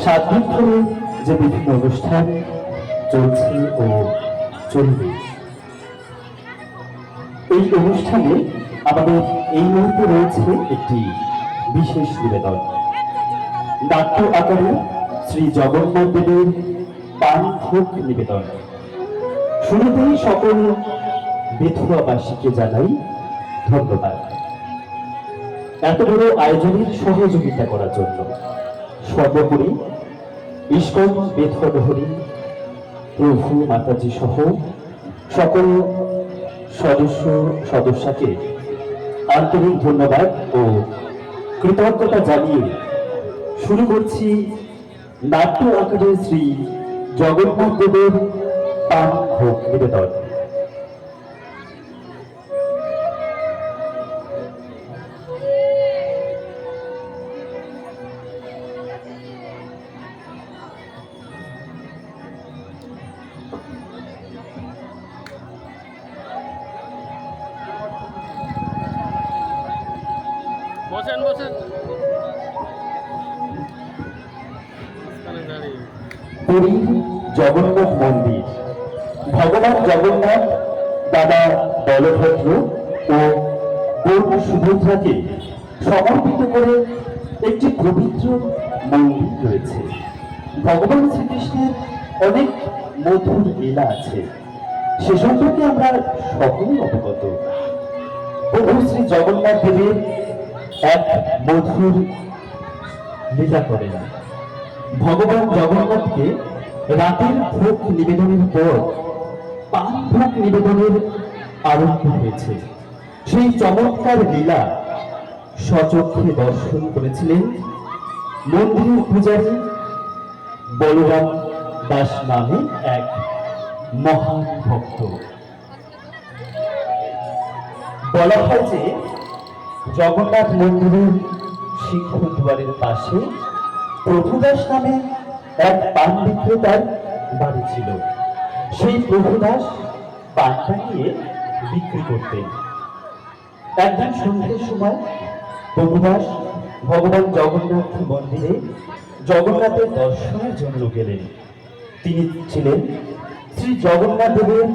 সাত দিন ধরে যে বিভিন্ন অনুষ্ঠান চলছে ও চলবে, এই অনুষ্ঠানে আমাদের এই মুহূর্তে রয়েছে একটি বিশেষ নিবেদন। নাট্য আকারে শ্রী জগন্নাথ দেবের পান ভোগ নিবেদন। শুরুতেই সকল বেথুয়াবাসীকে জানাই ধন্যবাদ এত বড় আয়োজনের সহযোগিতা করার জন্য। সর্বোপরি ইস্কন বেথুয়াডহরি প্রভু মাতাজি সহ সকল সদস্যকে আন্তরিক ধন্যবাদ ও কৃতজ্ঞতা জানিয়ে শুরু করছি নাট্য আকারে শ্রী জগন্নাথ দেবের পান ভোগ নিবেদন। বসেন বসেন। পুরীর জগন্নাথ মন্দির ভগবান জগন্নাথ, দাদা বলভদ্র ও বোন সুভদ্রাকে সমর্পিত করে একটি পবিত্র মন্দির রয়েছে। ভগবান শ্রীকৃষ্ণের অনেক মধুর লীলা আছে, সে সম্পর্কে আমরা সকলেই অবগত। প্রভু শ্রী জগন্নাথ দেবের এক মধুর লীলা করেন। ভগবান জগন্নাথকে রাতের ভোগ নিবেদনের পর পান ভোগ নিবেদনের আরম্ভ হয়েছে। সেই চমৎকার লীলা সচক্ষে দর্শন করেছিলেন মন্দিরের পূজারী বলরাম দাস নামে এক মহান ভক্ত। বলা হয় যে জগন্নাথ মন্দিরের সিংহদ্বারের পাশে প্রভুদাস নামে এক পান বিক্রেতার বাড়ি ছিল। সেই প্রভুদাস পানটা নিয়ে বিক্রি করতেন। একদিন সন্ধ্যের সময় প্রভুদাস ভগবান জগন্নাথ মন্দিরে জগন্নাথের দর্শনের জন্য গেলেন। তিনি ছিলেন শ্রী জগন্নাথ দেবের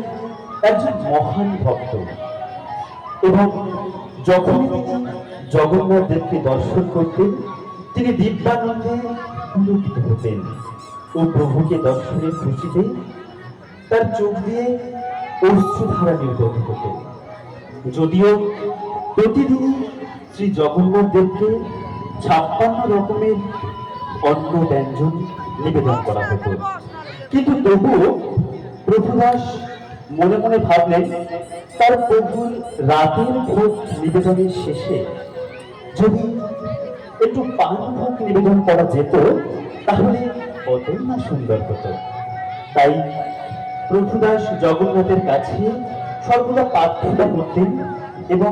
একজন মহান ভক্ত এবং যখনই তিনি জগন্নাথ দেবকে দর্শন করতেন তিনি দিব্যানন্দে পুলকিত হতেন ও প্রভুকে দর্শনের খুশিতে তার চোখ দিয়ে অশ্রুধারা নির্গত হতো। যদিও প্রতিদিনই শ্রী জগন্নাথ দেবকে 56 রকমের অন্ন ব্যঞ্জন নিবেদন করা হতো, কিন্তু তবুও প্রভুদাস মনে মনে ভাবলেন তার প্রভুর রাতের ভোগ নিবেদনের শেষে যদি একটু পান ভোগ নিবেদন করা যেত তাহলে কতই না সুন্দর হতো। তাই প্রভুদাস জগন্নাথের কাছে সর্বদা প্রার্থনা করতেন এবং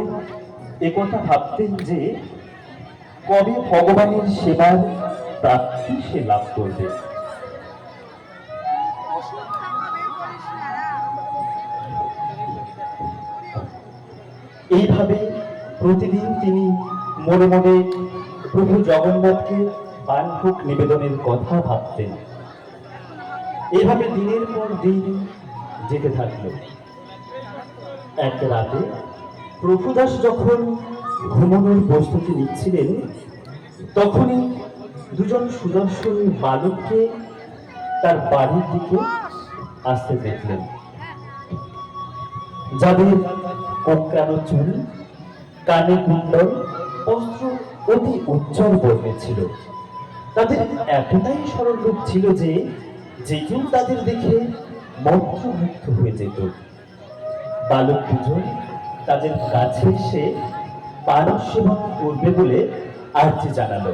একথা ভাবতেন যে কবে ভগবানের সেবার প্রাপ্তি সে লাভ করবে। এইভাবে প্রতিদিন তিনি মনে মনে প্রভু জগন্নাথকে পান ভোগ নিবেদনের কথা ভাবতেন। এইভাবে দিনের পর দিন যেতে থাকলো। এক রাতে প্রভুদাস যখন ঘুমানোর প্রস্তুতি নিচ্ছিলেন তখনই দুজন সুদর্শন বালককে তার বাড়ির দিকে আসতে দেখলেন, যাদের কোঁকড়ানো চুল, কানে কুণ্ডল, অস্ত্র অতি উজ্জ্বল বর্ণের ছিল। তাদের এতটাই সরল রূপ ছিল যে কেউ তাদের দেখে মন্ত্রমুগ্ধ হয়ে যেত। বালক দুজন তাদের কাছে এসে পান সেবন করবে বলে আর্জি জানালো।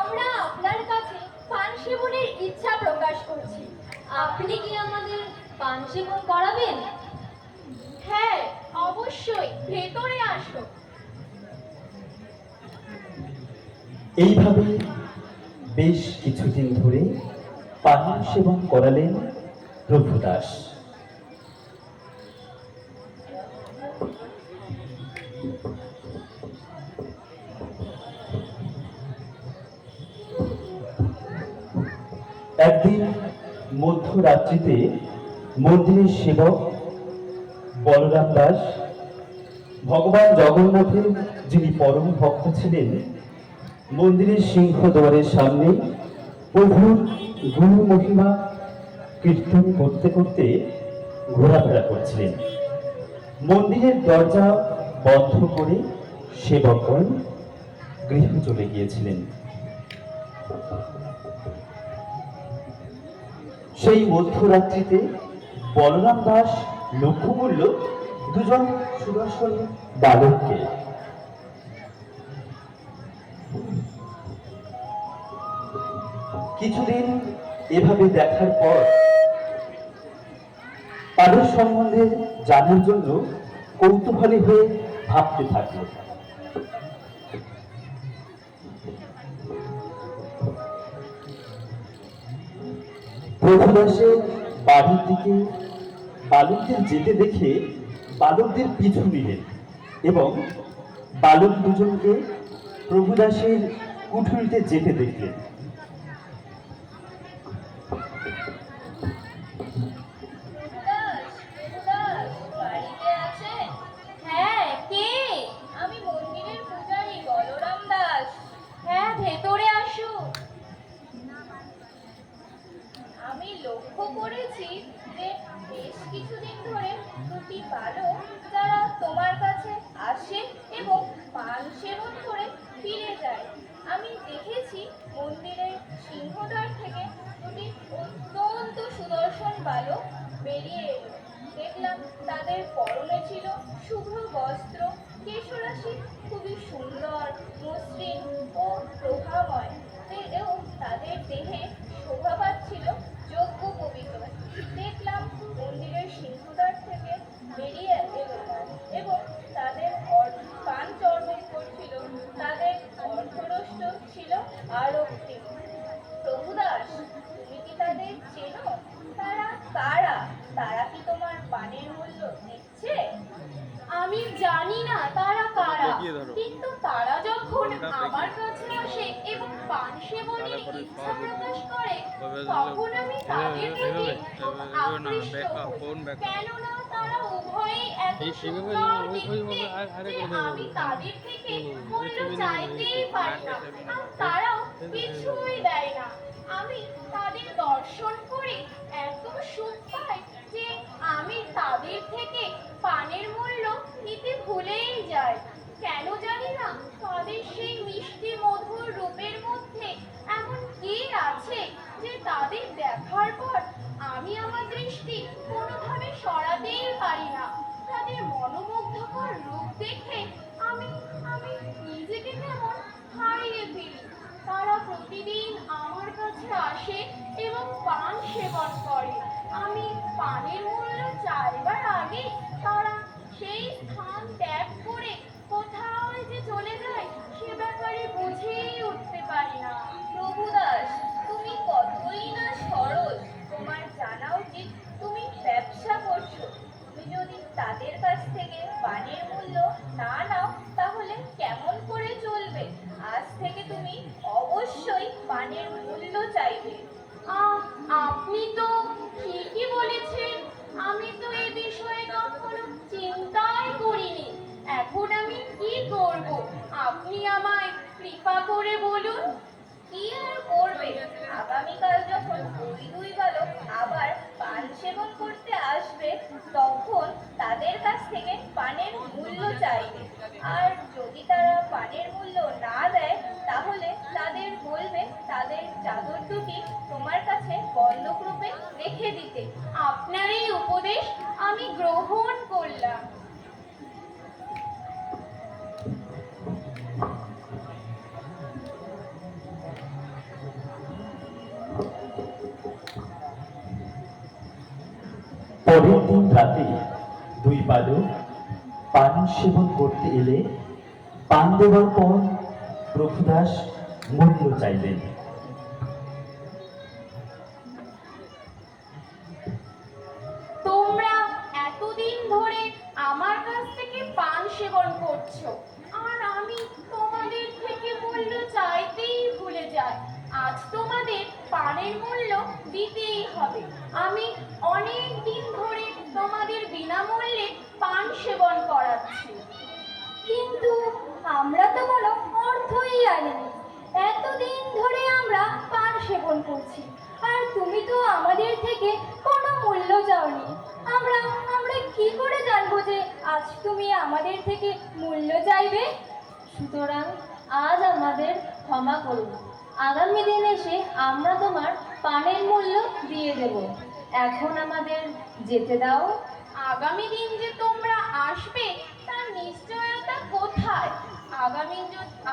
আমরা আপনার কাছে পান সেবনের ইচ্ছা প্রকাশ করছি। আপনি কি আমাদের পান সেবন করাবেন? হ্যাঁ, অবশ্যই, ভেতরে আসো। এইভাবে বেশ কিছুদিন ধরে পান সেবন করালেন প্রভুদাস। একদিন মধ্যরাত্রিতে মন্দিরের সেবক বলরাম দাস ভগবান জগন্নাথের যিনি পরম ভক্ত ছিলেন মন্দিরের সিংহদ্বারের সামনে প্রভুর গুরু মহিমা কীর্তন করতে করতে ঘোরাফেরা করছিলেন। মন্দিরের দরজা বন্ধ করে সেবকগণ গৃহে চলে গিয়েছিলেন। সেই মধ্যরাত্রিতে বলরাম দাস লক্ষ্য করল দুজন সুদর্শন বালককে। কিছুদিন এভাবে দেখার পর তাদের সম্বন্ধে জানার জন্য কৌতূহলী হয়ে ভাবতে থাকলো। প্রভুদাসের বাড়ির দিকে বালকদের যেতে দেখে বালকদের পিছু নিলেন এবং বালক দুজনকে প্রভুদাসের কুঠুরিতে যেতে দেখলেন। হ্যাঁ, কে? আমি মন্দিরের পূজারী বলরাম দাস। হ্যাঁ, ভেতরে আসুন। আমি লক্ষ্য করেছি যে বেশ কিছুদিন ধরে দুটি বালক যারা তোমার কাছে আসে এবং পান সেবন করে ফিরে যায়। আমি দেখেছি মন্দিরের সিংহদ্বার থেকে দুটি অত্যন্ত সুদর্শন বালক বেরিয়ে এলো। দেখলাম তাদের পরনে ছিল শুভ্র বস্ত্র, কেশরাশি খুবই সুন্দর, মসৃণ ও প্রভাময় এবং তাদের দেহে শোভা পাচ্ছিল যোগ্য পবিত্র। দেখলাম মন্দিরের সিংহদ্বার থেকে বেরিয়ে এলো এবং তাদের পান চর্বণ করছিল। তাদের অর্ধরষ্ট ছিল আরক্তি। প্রভুদাস, তুমি কি তাদের চেনো? তারা কারা? তারা কি তোমার পানের মূল্য দিচ্ছে? আমি জানি না তারা কারা, কিন্তু তারা যখন আমার কাছে আসে এবং পান সেবনের ইচ্ছা প্রকাশ করে তখন আমি তাদের প্রতি খুব আকৃষ্ট হই। কেননা তারা উভয়েই এত সুন্দর দেখতে যে আমি তাদের থেকে মূল্য চাইতেই পারি না, আর তারাও কিছুই দেয় না। আমি তাদের দর্শন করে এত সুখ পাই যে আমি তাদের থেকে পানের মূল্য নিতে ভুলেই যাই। কেন জানি না, তাদের সেই মিষ্টি মধুর রূপের মধ্যে এমন কি আছে যে তাদের দেখার পর আমি আমার দৃষ্টি কোনোভাবে সরাতেই পারি না। তাদের মনোমুগ্ধকর রূপ দেখে আমি আমি নিজেকে কেমন হারিয়ে ফেলি। তারা প্রতিদিন আমার কাছে আসে এবং পান সেবন করে। আমি পানের মূল্য চাইবার আগে তারা সেই স্থান ত্যাগ করে কোথাও যে চলে যায় সে ব্যাপারে বুঝেই উঠতে পারি না। প্রভুদাস, তুমি কতই না সরল। তোমার জানা উচিত তুমি ব্যবসা করছো। তুমি যদি তাদের কাছ থেকে পানের মূল্য না নাও তাহলে কেমন করে চলবে? আজ থেকে তুমি অবশ্যই পানের মূল্য চাইবে। আপনি তো ঠিকই বলেছেন। আমি তো এ বিষয়ে কখনো চিন্তাই করিনি। এখন আমি কি করব? আপনি আমায় কৃপা করে বলুন। কি আর করবে? আগামীকাল যখন ওই দুই বালক আবার পান সেবন করতে আসবে তখন তাদের কাছ থেকে পানের মূল্য চাইবে। আর যদি তারা পানের মূল্য না দেয় তাহলে তাদের বলবে তাদের চাদর দুটি তোমার কাছে বন্ধক রূপে রেখে দিতে। আপনার এই উপদেশ আমি গ্রহণ করলাম। পরের দিন রাতে দুই বালক পান সেবন করতে এলে পান দেওয়ার পর প্রভুদাস মূল্য চাইলেন। তোমরা এতদিন ধরে আমার কাছ থেকে পান সেবন করছো আর আমি তোমাদের থেকে মূল্য চাইতেই ভুলে যাই। আজ তোমাদের পানের মূল্য দিতেই হবে। আমি অনেক দিন ধরে তোমাদের বিনামূল্যে পান সেবন করাচ্ছি, কিন্তু আমরা তো কোনো অর্থই আনিনি। এতদিন ধরে আমরা পান সেবন করছি, আর তুমি তো আমাদের থেকে কোনো মূল্য চাওনি। আমরা আমরা কি করে জানবো যে আজ তুমি আমাদের থেকে মূল্য চাইবে? সুতরাং আজ আমাদের ক্ষমা করুন। আগামী দিন এসে আমরা তোমার পানের মূল্য দিয়ে দেব। এখন আমাদের যেতে দাও। আগামী দিন যে তোমরা আসবে তার নিশ্চয়তা কোথায়?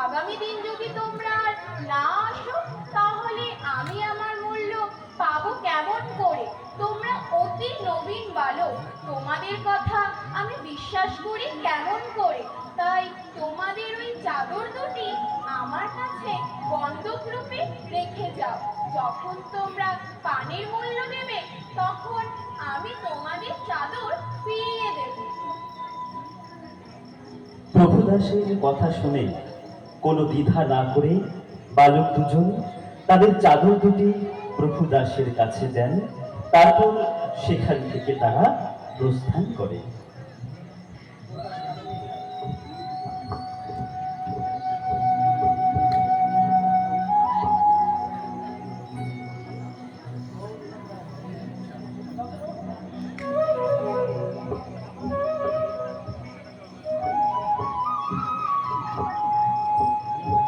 আগামী দিন যদি তোমরা আর না আসো, তাহলে আমি আমার মূল্য পাবো কেমন করে? তোমরা অতি নবীন বালক, তোমাদের কথা আমি বিশ্বাস করি কেমন করে? তাই তোমাদের ওই চাদর দুটি আমার কাছে বন্ধক রূপে রেখে যাও। যখন তোমরা পানের মূল্য দেবে, তখন আমি তোমাদের চাদর ফিরিয়ে দেব। প্রভুদাসের কথা শুনে কোনো দ্বিধা না করে বালক দুজন তাদের চাদর দুটি প্রভুদাসের কাছে দেন। তারপর সেখান থেকে তারা প্রস্থান করে।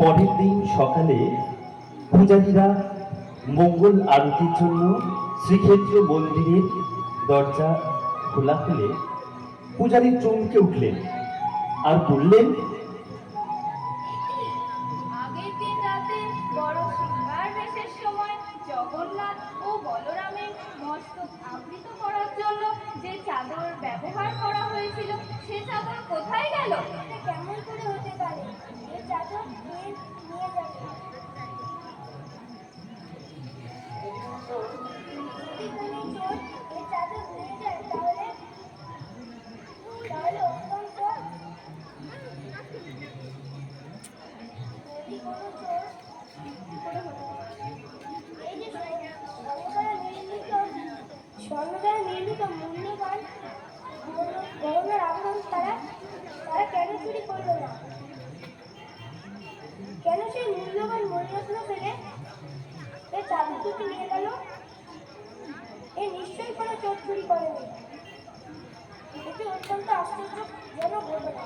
পরের দিন সকালে পূজারীরা মঙ্গল আরতির জন্য শ্রীক্ষেত্র মন্দিরের দরজা খোলা হলে পূজারী চমকে উঠলেন আর বললেন, আগের দিন রাতে বড় শৃঙ্গার বেশের সময় জগন্নাথ ও বলরামের মস্তক আবৃত করার জন্য যে চাদর ব্যবহার করা হয়েছিল, সে চাদর কোথায় গেল? কেমন করে হতে পারে? এই চাদর নিয়ে যাবে। যদি কোনো চোর এই চাদর নিয়ে যায়, তাহলে অত্যন্ত স্বর্ণদ্বারা নির্মিত মূল্যবান গহনার আভরণ তারা কেন চুরি করলো না? কেন সেই মূল্যবান মূল্যরত্ন ফেলে এই চাদর দুটি নিয়ে গেল? এ নিশ্চয়ই কোনো চোর চুরি করেনি। এটি অত্যন্ত আশ্চর্যজনক ঘটনা।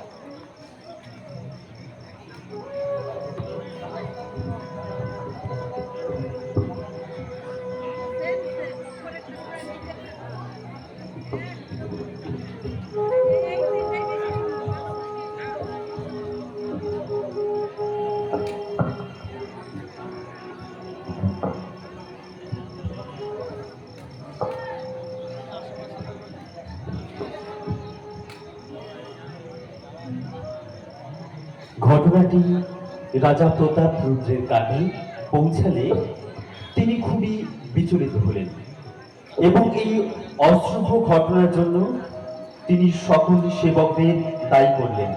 ঘটনাটি রাজা প্রতাপ রুদ্রের কানে পৌঁছালে তিনি খুবই বিচলিত হলেন এবং এই অশুভ ঘটনার জন্য তিনি সকল সেবকদের দায়ী করলেন।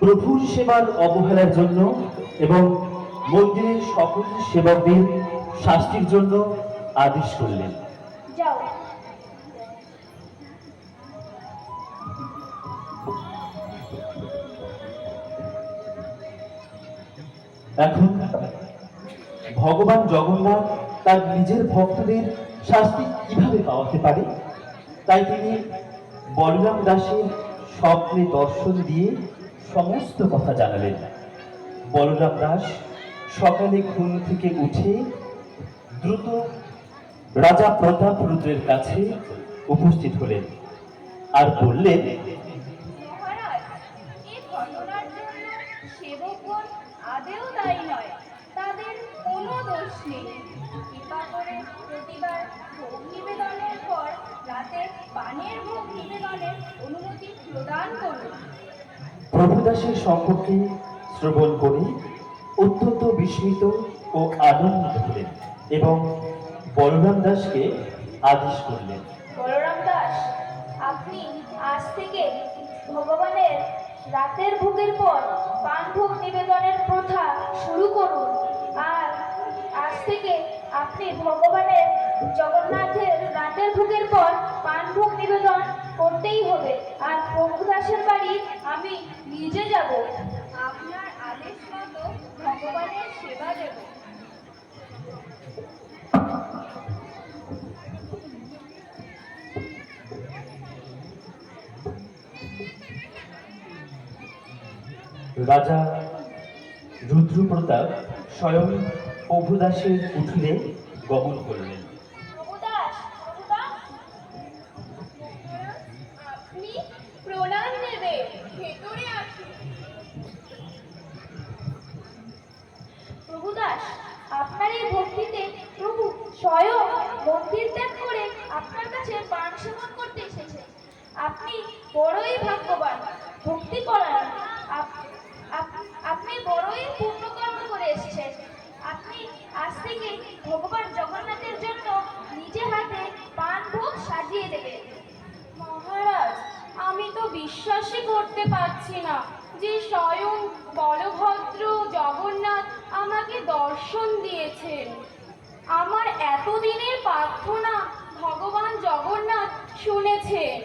প্রভুর সেবার অবহেলার জন্য এবং মন্দিরের সকল সেবকদের শাস্তির জন্য আদেশ করলেন। যাও। এখন ভগবান জগন্নাথ তার নিজের ভক্তদের শাস্তি কিভাবে পাওয়াতে পারে, তাই তিনি বলরাম দাসের স্বপ্নে দর্শন দিয়ে সমস্ত কথা জানালেন। বলরাম দাস সকালে ঘুম থেকে উঠে দ্রুত রাজা প্রতাপ রুদ্রের কাছে উপস্থিত হলেন আর বললেন, মহারাজ, এই ঘটনার জন্য সেবকগণ আদেও দায়ী নয়, তাদের কোনো দোষ নেই। কৃপা করে প্রতিবার ভোগ নিবেদনের পর রাতে পানের ভোগ নিবেদনের অনুমতি প্রদান করুন। প্রভুদাসের সম্পর্কে শ্রবণ করে অত্যন্ত বিস্মিত ও আনন্দিত হলেন এবং বলরাম দাসকে আদেশ করলেন। বলরাম দাস, আপনি আজ থেকে ভগবানের রাতের ভোগের পর পান ভোগ নিবেদনের প্রথা শুরু করুন। আর আজ থেকে আপনি ভগবানের জগন্নাথের রাতের ভোগের পর পান ভোগ নিবেদন করতেই হবে। আর প্রভুদাসের বাড়ি আমি নিজে যাব। আপনার আদেশ মতো ভগবানের সেবা দেব। রাজা রুদ্রপ্রতাপ স্বয়ং প্রভুদাসের উঠলে গমন করলেন। প্রভুদাস, প্রভুদাস, আপনি প্রণাম নেবে, ভেতরে আসুন। প্রভুদাস, আপনার এই ভক্তিতে প্রভু স্বয়ং মন্দির ত্যাগ করে আপনার কাছে পান সেবন করতে এসেছে। আপনি বড়ই ভাগ্যবান, ভক্তি পরায়ণ। আপনি বড়ই পুণ্যকর্ম করে এসেছেন। আপনি আজ থেকে ভগবান জগন্নাথের জন্য নিজে হাতে পান ভোগ সাজিয়ে দেবেন। মহারাজ, আমি তো বিশ্বাসই করতে পারছি না যে স্বয়ং বলভদ্র জগন্নাথ আমাকে দর্শন দিয়েছেন। আমার এতদিনের প্রার্থনা ভগবান জগন্নাথ শুনেছেন।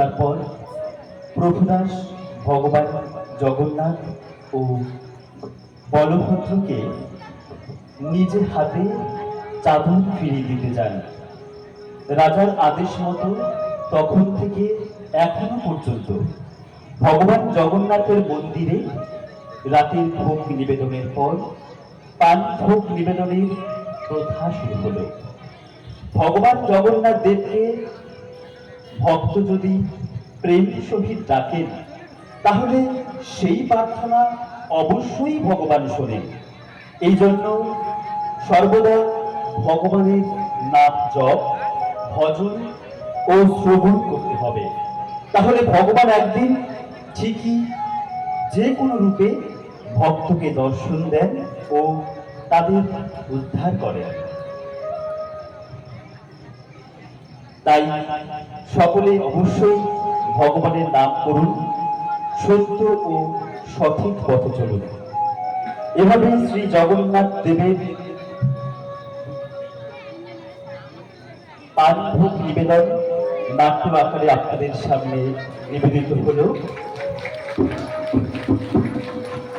তারপর প্রভুদাস ভগবান জগন্নাথ ও বলভদ্রকে নিজের হাতে চাদর ফিরিয়ে দিতে যান। রাজার আদেশ মতো তখন থেকে এখনো পর্যন্ত ভগবান জগন্নাথের মন্দিরে রাতের ভোগ নিবেদনের পর পান ভোগ নিবেদনের প্রথা শুরু হলো। ভগবান জগন্নাথ দেবকে ভক্ত যদি প্রেম সহিত ডাকেন, তাহলে সেই প্রার্থনা অবশ্যই ভগবান শোনেন। এই জন্য সর্বদা ভগবানের নাম জপ, ভজন ও শ্রবণ করতে হবে। তাহলে ভগবান একদিন ঠিকই যে কোনো রূপে ভক্তকে দর্শন দেন ও তাদের উদ্ধার করেন। তাই সকলে অবশ্যই ভগবানের নাম করুন, সত্য ও সঠিক পথে চলুন। এভাবে শ্রী জগন্নাথ দেবের পান ভোগ নিবেদন নাট্য আকারে আপনাদের সামনে নিবেদিত হলো।